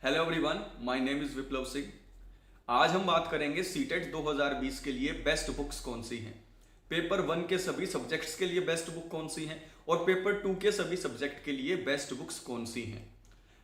Hello everyone, my name is Viplav Singh. आज हम बात करेंगे सीटेट 2020 के लिए बेस्ट बुक्स कौन सी हैं। पेपर 1 के सभी सब्जेक्ट्स के लिए बेस्ट बुक कौन सी हैं और पेपर 2 के सभी सब्जेक्ट के लिए बेस्ट बुक्स कौन सी हैं।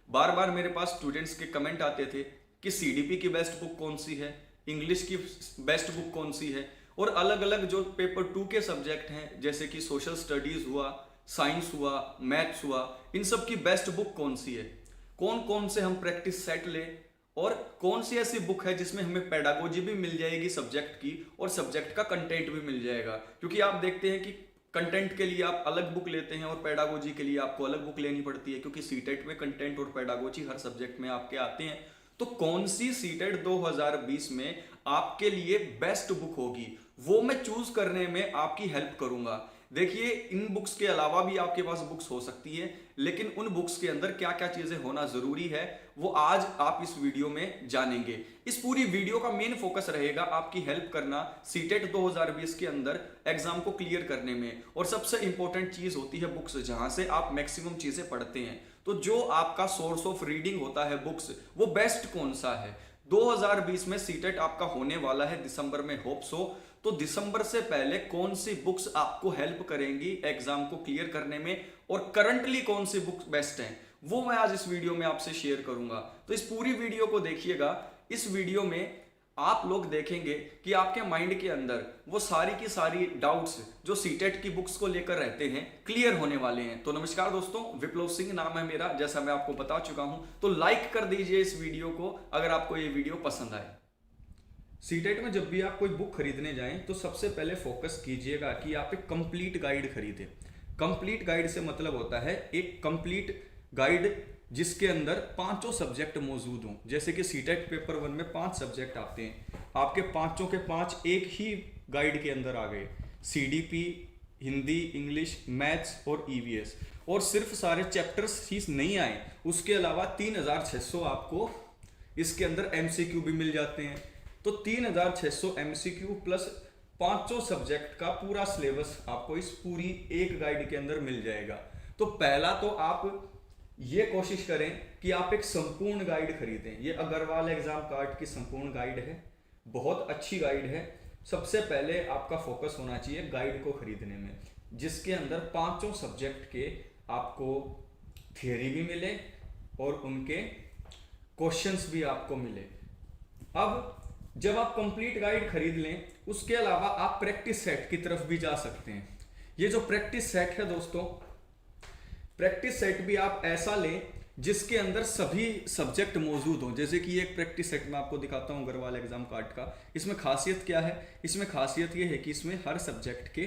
बार बार मेरे पास स्टूडेंट्स के कमेंट आते थे कि सीडीपी की बेस्ट बुक कौन सी है, इंग्लिश की बेस्ट बुक कौन सी है, और अलग अलग जो पेपर 2 के सब्जेक्ट हैं जैसे कि सोशल स्टडीज हुआ, साइंस हुआ, मैथ्स हुआ, इन सब की बेस्ट बुक कौन सी है, कौन कौन से हम प्रैक्टिस सेट लें और कौन सी ऐसी बुक है जिसमें हमें पेडागोजी भी मिल जाएगी सब्जेक्ट की और सब्जेक्ट का कंटेंट भी मिल जाएगा। क्योंकि आप देखते हैं कि कंटेंट के लिए आप अलग बुक लेते हैं और पेडागोजी के लिए आपको अलग बुक लेनी पड़ती है, क्योंकि सीटेट में कंटेंट और पेडागोजी हर सब्जेक्ट में आपके आते हैं। तो कौन सी सीटेट 2020 में आपके लिए बेस्ट बुक होगी वो मैं चूज करने में आपकी हेल्प करूंगा। देखिए, इन बुक्स के अलावा भी आपके पास बुक्स हो सकती है, लेकिन उन बुक्स के अंदर क्या क्या चीजें होना जरूरी है वो आज आप इस वीडियो में जानेंगे। इस पूरी वीडियो का मेन फोकस रहेगा आपकी हेल्प करना सीटेट 2020 के अंदर एग्जाम को क्लियर करने में। और सबसे इंपॉर्टेंट चीज होती है बुक्स, जहां से आप मैक्सिमम चीजें पढ़ते हैं। तो जो आपका सोर्स ऑफ रीडिंग होता है बुक्स, वो बेस्ट कौन सा है। 2020 में सीटेट आपका होने वाला है दिसंबर में, होप सो। तो दिसंबर से पहले कौन सी बुक्स आपको हेल्प करेंगी एग्जाम को क्लियर करने में और करंटली कौन सी बुक्स बेस्ट हैं वो मैं आज इस वीडियो में आपसे शेयर करूंगा। तो इस पूरी वीडियो को देखिएगा। इस वीडियो में आप लोग देखेंगे कि आपके माइंड के अंदर वो सारी की सारी डाउट्स जो सीटेट की बुक्स को लेकर रहते हैं क्लियर होने वाले हैं। तो नमस्कार दोस्तों, विप्लव सिंह नाम है मेरा, जैसा मैं आपको बता चुका हूं। तो लाइक कर दीजिए इस वीडियो को अगर आपको ये वीडियो पसंद आए। सीटेट में जब भी आप कोई बुक खरीदने जाएं तो सबसे पहले फोकस कीजिएगा कि आप एक कंप्लीट गाइड खरीदें। कंप्लीट गाइड से मतलब होता है एक कंप्लीट गाइड जिसके अंदर पांचों सब्जेक्ट मौजूद हों। जैसे कि सीटेट पेपर 1 में 5 सब्जेक्ट आते हैं, आपके पांचों के पांच एक ही गाइड के अंदर आ गए। सीडीपी, हिंदी, इंग्लिश, मैथ्स और ईवीएस। और सिर्फ सारे चैप्टर्स ही नहीं आए, उसके अलावा 3600 आपको इसके अंदर एमसीक्यू भी मिल जाते हैं। तो 3600 एमसीक्यू प्लस पांचों सब्जेक्ट का पूरा सिलेबस आपको इस पूरी एक गाइड के अंदर मिल जाएगा। तो पहला तो आप ये कोशिश करें कि आप एक संपूर्ण गाइड खरीदें। ये अग्रवाल एग्जाम कार्ड की संपूर्ण गाइड है, बहुत अच्छी गाइड है। सबसे पहले आपका फोकस होना चाहिए गाइड को खरीदने में, जिसके अंदर पांचों सब्जेक्ट के आपको थियरी भी मिले और उनके क्वेश्चंस भी आपको मिले। अब जब आप कंप्लीट गाइड खरीद लें, उसके अलावा आप प्रैक्टिस सेट की तरफ भी जा सकते हैं। ये जो प्रैक्टिस सेट है दोस्तों, प्रैक्टिस सेट भी आप ऐसा लें जिसके अंदर सभी सब्जेक्ट मौजूद हों। जैसे कि एक प्रैक्टिस सेट मैं आपको दिखाता हूं अग्रवाल एग्जाम कार्ड का। इसमें खासियत क्या है? इसमें खासियत ये है कि इसमें हर सब्जेक्ट के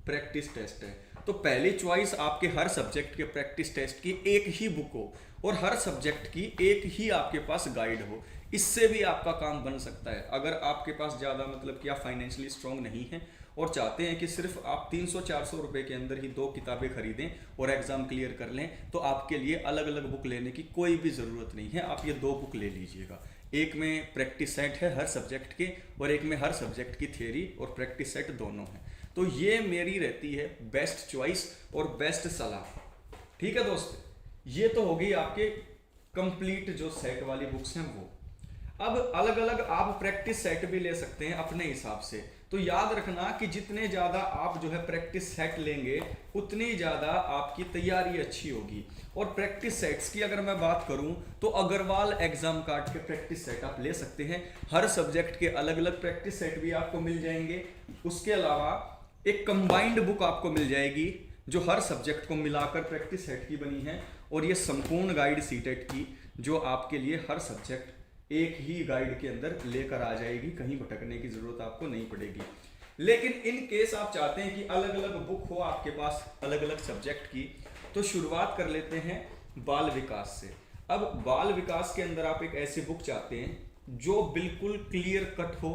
प्रैक्टिस टेस्ट है। तो पहली चॉइस आपके हर सब्जेक्ट के प्रैक्टिस टेस्ट की एक ही बुक हो और हर सब्जेक्ट की एक ही आपके पास गाइड हो। इससे भी आपका काम बन सकता है। अगर आपके पास ज़्यादा मतलब कि आप फाइनेंशियली स्ट्रांग नहीं हैं और चाहते हैं कि सिर्फ आप 300-400 रुपए के अंदर ही 2 किताबें खरीदें और एग्जाम क्लियर कर लें, तो आपके लिए अलग अलग बुक लेने की कोई भी ज़रूरत नहीं है। आप ये 2 बुक ले लीजिएगा। एक में प्रैक्टिस सेट है हर सब्जेक्ट के और एक में हर सब्जेक्ट की थ्योरी और प्रैक्टिस सेट दोनों है। तो ये मेरी रहती है बेस्ट चॉइस और बेस्ट सलाह। ठीक है दोस्त, ये तो होगी आपके कंप्लीट जो सेट वाली बुक्स हैं वो। अब अलग अलग आप प्रैक्टिस सेट भी ले सकते हैं अपने हिसाब से। तो याद रखना कि जितने ज्यादा आप जो है प्रैक्टिस सेट लेंगे उतनी ज्यादा आपकी तैयारी अच्छी होगी। और प्रैक्टिस सेट्स की अगर मैं बात करूं तो अग्रवाल एग्जाम कार्ड के प्रैक्टिस सेट आप ले सकते हैं। हर सब्जेक्ट के अलग अलग प्रैक्टिस सेट भी आपको मिल जाएंगे। उसके अलावा एक कंबाइंड बुक आपको मिल जाएगी जो हर सब्जेक्ट को मिलाकर प्रैक्टिस सेट की बनी है। और ये संपूर्ण गाइड सीटेट की जो आपके लिए हर सब्जेक्ट एक ही गाइड के अंदर लेकर आ जाएगी, कहीं भटकने की जरूरत आपको नहीं पड़ेगी। लेकिन इन केस आप चाहते हैं कि अलग अलग बुक हो आपके पास अलग अलग सब्जेक्ट की, तो शुरुआत कर लेते हैं बाल विकास से। अब बाल विकास के अंदर आप एक ऐसी बुक चाहते हैं जो बिल्कुल क्लियर कट हो,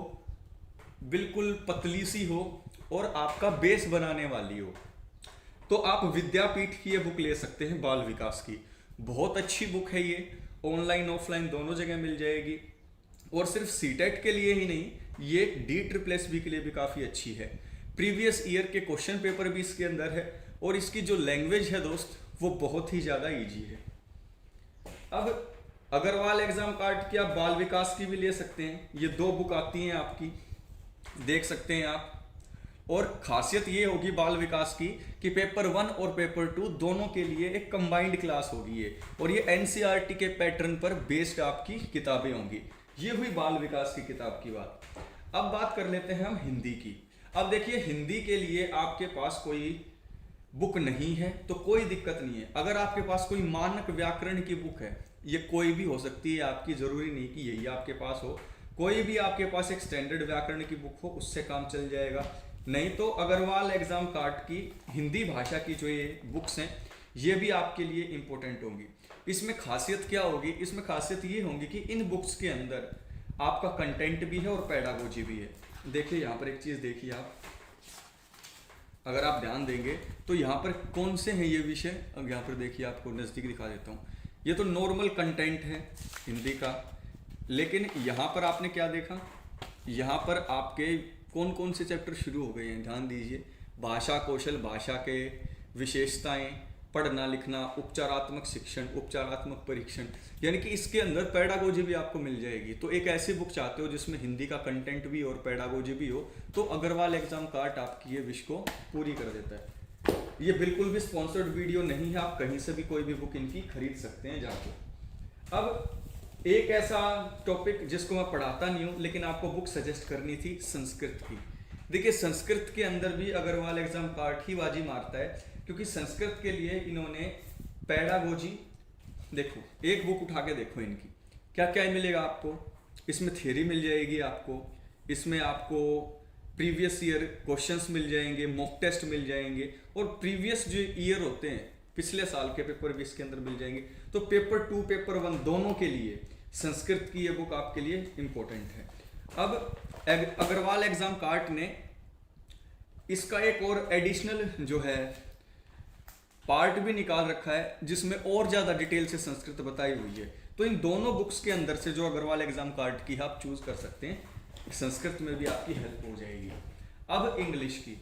बिल्कुल पतली सी हो और आपका बेस बनाने वाली हो, तो आप विद्यापीठ की ये बुक ले सकते हैं बाल विकास की। बहुत अच्छी बुक है ये, ऑनलाइन ऑफलाइन दोनों जगह मिल जाएगी। और सिर्फ सीटेट के लिए ही नहीं, ये DSSS के लिए भी काफ़ी अच्छी है। प्रीवियस ईयर के क्वेश्चन पेपर भी इसके अंदर है और इसकी जो लैंग्वेज है दोस्त वो बहुत ही ज़्यादा ईजी है। अब अग्रवाल एग्जाम कार्ड की आप बाल विकास की भी ले सकते हैं, ये 2 बुक आती हैं आपकी, देख सकते हैं आप। और खासियत ये होगी बाल विकास की कि पेपर 1 और पेपर 2 दोनों के लिए एक कंबाइंड क्लास होगी ये, और ये एनसीईआरटी के पैटर्न पर बेस्ड आपकी किताबें होंगी। ये हुई बाल विकास की किताब की बात। अब बात कर लेते हैं हम हिंदी की। अब देखिए, हिंदी के लिए आपके पास कोई बुक नहीं है तो कोई दिक्कत नहीं है। अगर आपके पास कोई मानक व्याकरण की बुक है, ये कोई भी हो सकती है आपकी, जरूरी नहीं कि यही आपके पास हो, कोई भी आपके पास एक स्टैंडर्ड व्याकरण की बुक हो, उससे काम चल जाएगा। नहीं तो अग्रवाल एग्जाम कार्ड की हिंदी भाषा की जो ये बुक्स हैं, ये भी आपके लिए इंपॉर्टेंट होंगी। इसमें खासियत क्या होगी? इसमें खासियत ये होगी कि इन बुक्स के अंदर आपका कंटेंट भी है और पेडागोजी भी है। देखिए यहाँ पर एक चीज़ देखिए आप, अगर आप ध्यान देंगे तो यहाँ पर कौन से हैं ये विषय, अब यहाँ पर देखिए आपको नज़दीक दिखा देता हूँ। ये तो नॉर्मल कंटेंट है हिंदी का, लेकिन यहाँ पर आपने क्या देखा, यहाँ पर आपके कौन कौन से चैप्टर शुरू हो गए हैं, ध्यान दीजिए। भाषा कौशल, भाषा के विशेषताएं, पढ़ना लिखना, उपचारात्मक शिक्षण, उपचारात्मक परीक्षण, यानी कि इसके अंदर पेडागोजी भी आपको मिल जाएगी। तो एक ऐसी बुक चाहते हो जिसमें हिंदी का कंटेंट भी और पेडागोजी भी हो, तो अग्रवाल एग्जाम कार्ड आपकी ये विश को पूरी कर देता है। ये बिल्कुल भी स्पॉन्सर्ड वीडियो नहीं है, आप कहीं से भी कोई भी बुक इनकी खरीद सकते हैं जाके। अब एक ऐसा टॉपिक जिसको मैं पढ़ाता नहीं हूँ लेकिन आपको बुक सजेस्ट करनी थी, संस्कृत की। देखिए संस्कृत के अंदर भी अग्रवाल एग्जाम कार्ड ही बाजी मारता है, क्योंकि संस्कृत के लिए इन्होंने पेडागोजी, देखो एक बुक उठा के देखो इनकी, क्या क्या मिलेगा आपको। इसमें थ्योरी मिल जाएगी आपको, इसमें आपको प्रीवियस ईयर क्वेश्चंस मिल जाएंगे, मॉक टेस्ट मिल जाएंगे, और प्रीवियस जो ईयर होते हैं पिछले साल के पेपर भी इसके अंदर मिल जाएंगे। तो पेपर 2 पेपर 1 दोनों के लिए संस्कृत की ये बुक आपके लिए इंपॉर्टेंट है। अब अग्रवाल एग्जाम कार्ड ने इसका एक और एडिशनल जो है पार्ट भी निकाल रखा है, जिसमें और ज्यादा डिटेल से संस्कृत बताई हुई है। तो इन दोनों बुक्स के अंदर से जो अग्रवाल एग्जाम कार्ड की आप चूज कर सकते हैं, संस्कृत में भी आपकी हेल्प हो जाएगी। अब इंग्लिश की,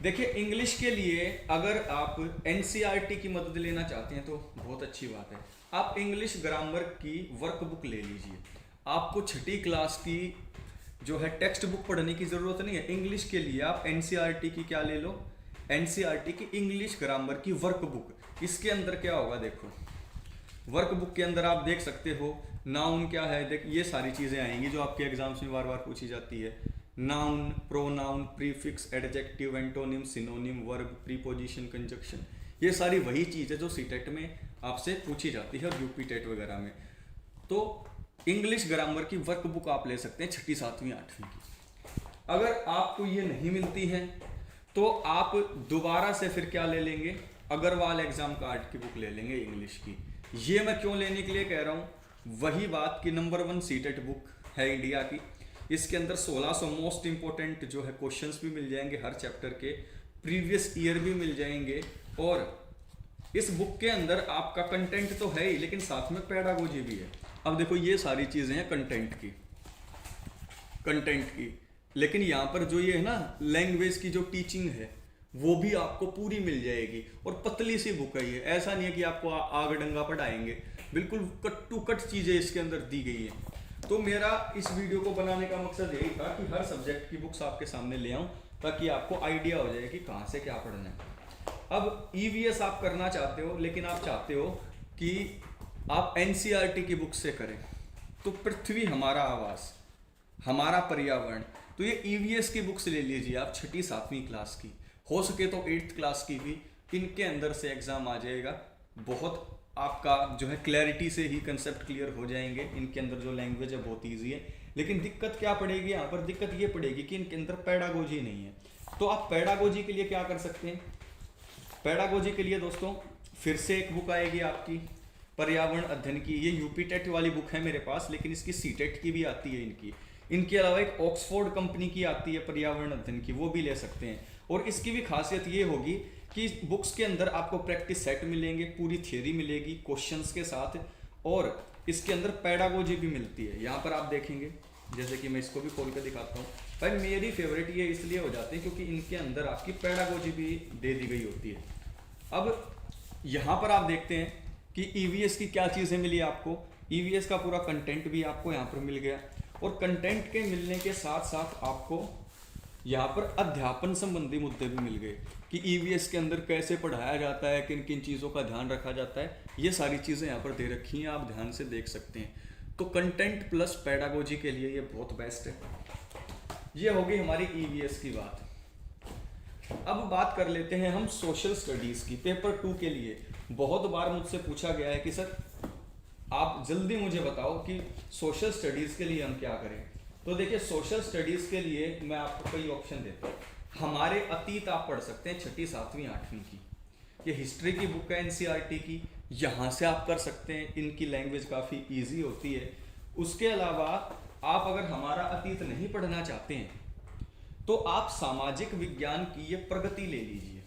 देखिए इंग्लिश के लिए अगर आप एनसीईआरटी की मदद लेना चाहते हैं तो बहुत अच्छी बात है। आप इंग्लिश ग्रामर की वर्कबुक ले लीजिए। आपको 6ठी क्लास की जो है टेक्स्ट बुक पढ़ने की जरूरत नहीं है। इंग्लिश के लिए आप एनसीईआरटी की क्या ले लो, एनसीईआरटी की इंग्लिश ग्रामर की वर्कबुक। इसके अंदर क्या होगा, देखो वर्कबुक के अंदर आप देख सकते हो नाउन क्या है, देख ये सारी चीजें आएंगी जो आपके एग्जाम्स में बार बार पूछी जाती है। Noun, pronoun, prefix, adjective, antonym, synonym, verb, preposition, conjunction, ये सारी वही चीज़ है जो सीटेट में आपसे पूछी जाती है और यूपी टेट वगैरह में। तो इंग्लिश ग्रामर की वर्कबुक आप ले सकते हैं 6ठी 7वीं 8वीं की। अगर आपको ये नहीं मिलती है तो आप दोबारा से फिर क्या ले लेंगे, अग्रवाल एग्जाम कार्ड की बुक ले लेंगे इंग्लिश की। ये मैं क्यों लेने के लिए कह रहा हूँ, वही बात कि नंबर 1 सीटेट बुक है इंडिया की। इसके अंदर 1600 मोस्ट इंपोर्टेंट जो है क्वेश्चंस भी मिल जाएंगे हर चैप्टर के, प्रीवियस ईयर भी मिल जाएंगे, और इस बुक के अंदर आपका कंटेंट तो है ही लेकिन साथ में पेडागोजी भी है। अब देखो ये सारी चीजें हैं कंटेंट की, लेकिन यहाँ पर जो ये है ना लैंग्वेज की जो टीचिंग है वो भी आपको पूरी मिल जाएगी, और पतली सी बुक है ये। ऐसा नहीं है कि आपको आग डंगा पढ़ाएंगे, बिल्कुल कट टू कट चीजें इसके अंदर दी गई है। तो मेरा इस वीडियो को बनाने का मकसद यही था कि हर सब्जेक्ट की बुक्स आपके सामने ले आऊं, ताकि आपको आइडिया हो जाए कि कहाँ से क्या पढ़ना है। अब ईवीएस आप करना चाहते हो, लेकिन आप चाहते हो कि आप एनसीईआरटी की बुक से करें, तो पृथ्वी हमारा आवास, हमारा पर्यावरण, तो ये ईवीएस की बुक्स ले लीजिए आप 6ठी 7वीं क्लास की, हो सके तो 8th क्लास की भी। इनके अंदर से एग्जाम आ जाएगा, बहुत आपका जो है क्लैरिटी से ही कंसेप्ट क्लियर हो जाएंगे। इनके अंदर जो लैंग्वेज है बहुत ईजी है, लेकिन दिक्कत क्या पड़ेगी यहाँ पर, दिक्कत ये पड़ेगी कि इनके अंदर पेडागोजी नहीं है। तो आप पेडागोजी के लिए क्या कर सकते हैं, पेडागोजी के लिए दोस्तों फिर से एक बुक आएगी आपकी पर्यावरण अध्ययन की। ये यूपी टेट वाली बुक है मेरे पास, लेकिन इसकी सीटेट की भी आती है इनके अलावा एक ऑक्सफोर्ड कंपनी की आती है पर्यावरण अध्ययन की, वो भी ले सकते हैं। और इसकी भी खासियत ये होगी कि बुक्स के अंदर आपको प्रैक्टिस सेट मिलेंगे, पूरी थियरी मिलेगी क्वेश्चंस के साथ, और इसके अंदर पेडागोजी भी मिलती है। यहाँ पर आप देखेंगे, जैसे कि मैं इसको भी खोल कर दिखाता हूँ भाई, मेरी फेवरेट ये इसलिए हो जाती है क्योंकि इनके अंदर आपकी पेडागोजी भी दे दी गई होती है। अब यहाँ पर आप देखते हैं कि ईवीएस की क्या चीज़ें मिली आपको, ईवीएस का पूरा कंटेंट भी आपको यहाँ पर मिल गया, और कंटेंट के मिलने के साथ साथ आपको यहाँ पर अध्यापन संबंधी मुद्दे भी मिल गए कि ईवीएस के अंदर कैसे पढ़ाया जाता है, किन किन चीज़ों का ध्यान रखा जाता है, ये सारी चीज़ें यहाँ पर दे रखी हैं, आप ध्यान से देख सकते हैं। तो कंटेंट प्लस पेडागोजी के लिए ये बहुत बेस्ट है। ये होगी हमारी ईवीएस की बात। अब बात कर लेते हैं हम सोशल स्टडीज़ की। पेपर 2 के लिए बहुत बार मुझसे पूछा गया है कि सर आप जल्दी मुझे बताओ कि सोशल स्टडीज़ के लिए हम क्या करें। तो देखिए, सोशल स्टडीज़ के लिए मैं आपको कई ऑप्शन देता हूँ। हमारे अतीत आप पढ़ सकते हैं 6ठी 7वीं 8वीं की, ये हिस्ट्री की बुक है एनसीईआरटी की, यहाँ से आप कर सकते हैं, इनकी लैंग्वेज काफ़ी ईजी होती है। उसके अलावा आप अगर हमारा अतीत नहीं पढ़ना चाहते हैं तो आप सामाजिक विज्ञान की ये प्रगति ले लीजिए।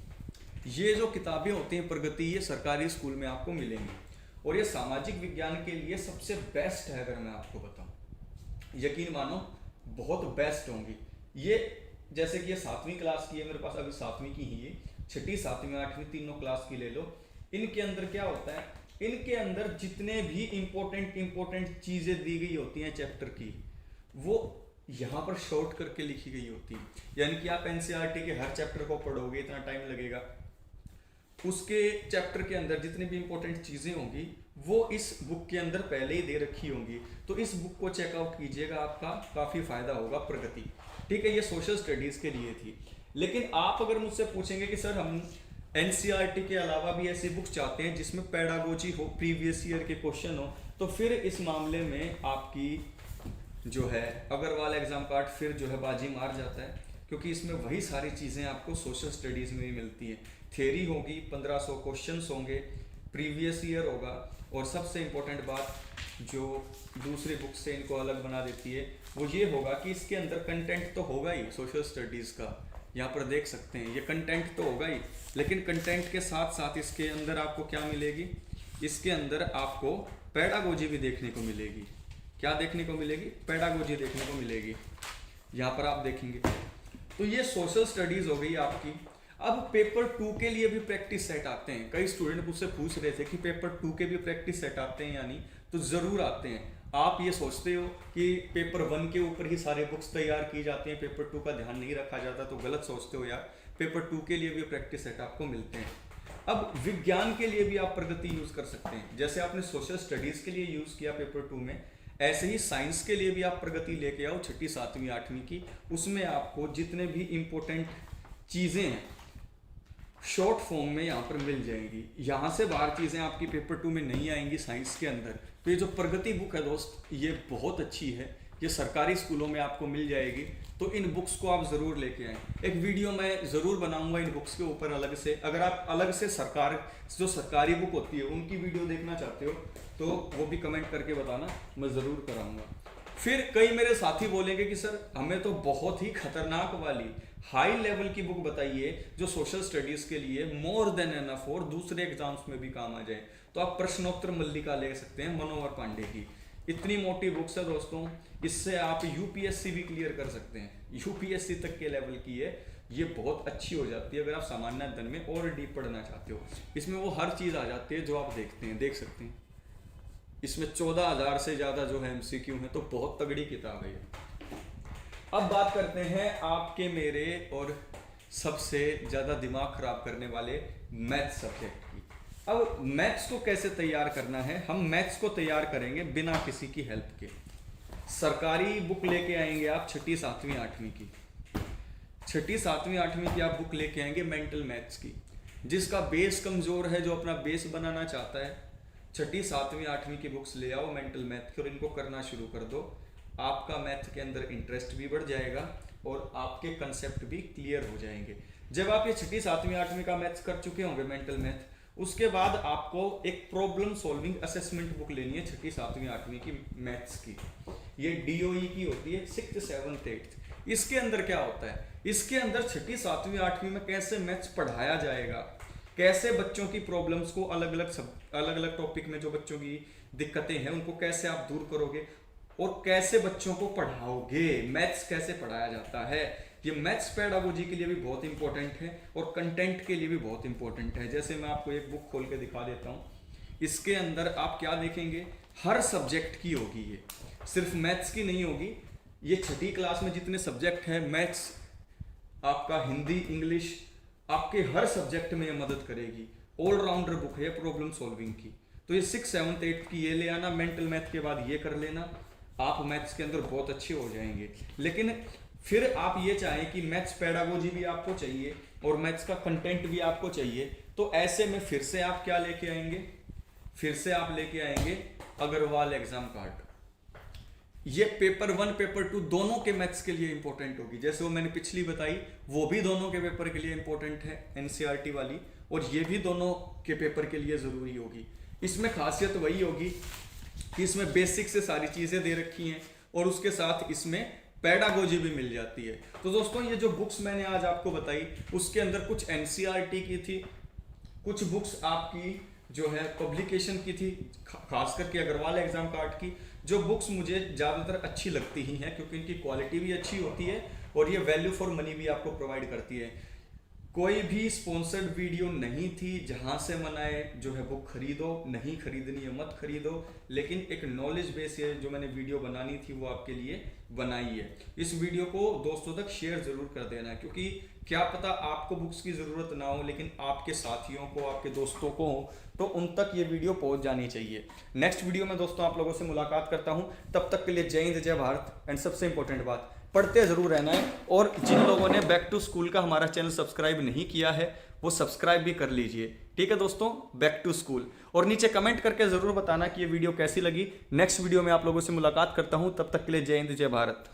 ये जो किताबें होती हैं प्रगति, ये सरकारी स्कूल में आपको मिलेंगी, और ये सामाजिक विज्ञान के लिए सबसे बेस्ट है। अगर मैं आपको बताऊं, यकीन मानो बहुत बेस्ट होंगी ये। जैसे कि ये 7वीं क्लास की है मेरे पास, अभी 7वीं की ही है, 6ठी 7वीं 8वीं तीनों क्लास की ले लो। इनके अंदर क्या होता है, इनके अंदर जितने भी इंपॉर्टेंट चीज़ें दी गई होती हैं चैप्टर की, वो यहाँ पर शॉर्ट करके लिखी गई होती है। यानी कि आप एनसीईआरटी के हर चैप्टर को पढ़ोगे इतना टाइम लगेगा, उसके चैप्टर के अंदर जितनी भी इंपॉर्टेंट चीज़ें होंगी वो इस बुक के अंदर पहले ही दे रखी होंगी। तो इस बुक को चेकआउट कीजिएगा, आपका काफ़ी फायदा होगा। प्रगति, ठीक है, ये सोशल स्टडीज़ के लिए थी। लेकिन आप अगर मुझसे पूछेंगे कि सर हम एनसीईआरटी के अलावा भी ऐसी बुक चाहते हैं जिसमें पेडागोजी हो, प्रीवियस ईयर के क्वेश्चन हो, तो फिर इस मामले में आपकी जो है अग्रवाल एग्जाम कार्ड फिर जो है बाजी मार जाता है, क्योंकि इसमें वही सारी चीज़ें आपको सोशल स्टडीज़ में भी मिलती हैं। थ्योरी होगी, 1500 क्वेश्चंस होंगे, प्रीवियस ईयर होगा, और सबसे इम्पोर्टेंट बात जो दूसरी बुक से इनको अलग बना देती है वो ये होगा कि इसके अंदर कंटेंट तो होगा ही सोशल स्टडीज़ का, यहाँ पर देख सकते हैं ये कंटेंट तो होगा ही, लेकिन कंटेंट के साथ साथ इसके अंदर आपको क्या मिलेगी, इसके अंदर आपको पेडागोजी भी देखने को मिलेगी। क्या देखने को मिलेगी? पेडागोजी देखने को मिलेगी, यहाँ पर आप देखेंगे। तो ये सोशल स्टडीज़ हो गई आपकी। अब पेपर 2 के लिए भी प्रैक्टिस सेट आते हैं। कई स्टूडेंट मुझसे पूछ रहे थे कि पेपर 2 के भी प्रैक्टिस सेट आते हैं या नहीं, तो ज़रूर आते हैं। आप ये सोचते हो कि पेपर 1 के ऊपर ही सारे बुक्स तैयार की जाती हैं, पेपर 2 का ध्यान नहीं रखा जाता, तो गलत सोचते हो यार। पेपर 2 के लिए भी प्रैक्टिस सेट आपको मिलते हैं। अब विज्ञान के लिए भी आप प्रगति यूज़ कर सकते हैं। जैसे आपने सोशल स्टडीज़ के लिए यूज़ किया पेपर 2 में, ऐसे ही साइंस के लिए भी आप प्रगति लेके आओ 6ठी 7वीं 8वीं की। उसमें आपको जितने भी इम्पोर्टेंट चीज़ें हैं शॉर्ट फॉर्म में यहाँ पर मिल जाएंगी। यहाँ से बाहर चीज़ें आपकी पेपर 2 में नहीं आएंगी साइंस के अंदर। तो ये जो प्रगति बुक है दोस्त, ये बहुत अच्छी है, ये सरकारी स्कूलों में आपको मिल जाएगी। तो इन बुक्स को आप ज़रूर लेके आएँ। एक वीडियो मैं ज़रूर बनाऊंगा इन बुक्स के ऊपर अलग से। अगर आप अलग से जो सरकारी बुक होती है उनकी वीडियो देखना चाहते हो तो वो भी कमेंट करके बताना, मैं ज़रूर कराऊंगा। फिर कई मेरे साथी बोलेंगे कि सर हमें तो बहुत ही खतरनाक वाली हाई लेवल की बुक बताइए जो सोशल स्टडीज़ के लिए मोर देन एनफ और दूसरे एग्जाम्स में भी काम आ जाए। तो आप प्रश्नोत्तर मल्लिका ले सकते हैं मनोहर पांडे की। इतनी मोटी बुक्स है दोस्तों, इससे आप यूपीएससी भी क्लियर कर सकते हैं। यूपीएससी तक के लेवल की है, ये बहुत अच्छी हो जाती है अगर आप सामान्य अध्ययन में और डीप पढ़ना चाहते हो। इसमें वो हर चीज़ आ जाती है जो आप देख सकते हैं। इसमें 14,000 से ज़्यादा जो है एमसीक्यू है, तो बहुत तगड़ी किताब है ये। अब बात करते हैं आपके मेरे और सबसे ज़्यादा दिमाग खराब करने वाले मैथ्स सब्जेक्ट की। अब मैथ्स को कैसे तैयार करना है? हम मैथ्स को तैयार करेंगे बिना किसी की हेल्प के। सरकारी बुक लेके आएंगे आप 6ठी 7वीं 8वीं की। 6ठी 7वीं 8वीं की आप बुक लेके आएंगे मेंटल मैथ्स की। जिसका बेस कमज़ोर है, जो अपना बेस बनाना चाहता है, 6ठी 7वीं 8वीं की बुक्स ले आओ मेंटल मैथ की और इनको करना शुरू कर दो। आपका मैथ के अंदर इंटरेस्ट भी बढ़ जाएगा और आपके कंसेप्ट भी क्लियर हो जाएंगे। जब आप ये 6ठी 7वीं 8वीं का मैथ्स कर चुके होंगे मेंटल मैथ, उसके बाद आपको एक प्रॉब्लम सॉल्विंग असेसमेंट बुक लेनी है 6ठी 7वीं 8वीं की मैथ्स की। ये डीओई की होती है, 6th 7th 8th। इसके अंदर क्या होता है? इसके अंदर 6ठी 7वीं 8वीं में कैसे मैथ्स पढ़ाया जाएगा, कैसे बच्चों की प्रॉब्लम्स को अलग अलग टॉपिक में जो बच्चों की दिक्कतें हैं उनको कैसे आप दूर करोगे और कैसे बच्चों को पढ़ाओगे, मैथ्स कैसे पढ़ाया जाता है। ये मैथ्स पेडागोजी के लिए भी बहुत इंपॉर्टेंट है और कंटेंट के लिए भी बहुत इंपॉर्टेंट है। जैसे मैं आपको एक बुक खोल के दिखा देता हूँ। इसके अंदर आप क्या देखेंगे हर सब्जेक्ट की होगी, ये सिर्फ मैथ्स की नहीं होगी। ये छठी क्लास में जितने सब्जेक्ट हैं, मैथ्स, आपका हिंदी, इंग्लिश, आपके हर सब्जेक्ट में ये मदद करेगी। ऑलराउंडर बुक है प्रॉब्लम सॉल्विंग की। तो ये 6, 7, 8 की ये ले आना, मेंटल मैथ के बाद ये कर लेना, आप मैथ्स के अंदर बहुत अच्छे हो जाएंगे। लेकिन फिर आप ये चाहें कि मैथ्स पेडागोजी भी आपको चाहिए और मैथ्स का कंटेंट भी आपको चाहिए, तो ऐसे में फिर से आप क्या लेके आएंगे, फिर से आप लेके आएंगे अग्रवाल एग्जाम कार्ड। ये पेपर 1 पेपर 2 दोनों के मैथ्स के लिए इंपॉर्टेंट होगी। जैसे वो मैंने पिछली बताई, वो भी दोनों के पेपर के लिए इंपॉर्टेंट है एनसीईआरटी वाली, और ये भी दोनों के पेपर के लिए जरूरी होगी। इसमें खासियत वही होगी कि इसमें बेसिक से सारी चीजें दे रखी हैं और उसके साथ इसमें पेडागोजी भी मिल जाती है। तो दोस्तों ये जो बुक्स मैंने आज आपको बताई, उसके अंदर कुछ एनसीईआरटी की थी, कुछ बुक्स आपकी जो है पब्लिकेशन की थी, खास करके अग्रवाल एग्जाम कार्ड की। जो बुक्स मुझे ज़्यादातर अच्छी लगती ही हैं क्योंकि इनकी क्वालिटी भी अच्छी होती है और ये वैल्यू फॉर मनी भी आपको प्रोवाइड करती है। कोई भी स्पॉन्सर्ड वीडियो नहीं थी जहां से मनाए जो है बुक खरीदो, नहीं खरीदनी है मत खरीदो, लेकिन एक नॉलेज बेस है जो मैंने वीडियो बनानी थी वो आपके लिए बनाई है। इस वीडियो को दोस्तों तक शेयर जरूर कर देना है, क्योंकि क्या पता आपको बुक्स की ज़रूरत ना हो लेकिन आपके साथियों को, आपके दोस्तों को हो, तो उन तक ये वीडियो पहुंच जानी चाहिए। नेक्स्ट वीडियो में दोस्तों आप लोगों से मुलाकात करता हूं, तब तक के लिए जय हिंद, जय भारत। एंड सबसे इंपॉर्टेंट बात, पढ़ते जरूर रहना है। और जिन लोगों ने बैक टू स्कूल का हमारा चैनल सब्सक्राइब नहीं किया है वो सब्सक्राइब भी कर लीजिए, ठीक है दोस्तों, बैक टू स्कूल। और नीचे कमेंट करके जरूर बताना कि ये वीडियो कैसी लगी। नेक्स्ट वीडियो में आप लोगों से मुलाकात करता हूं, तब तक के लिए जय हिंद, जय भारत।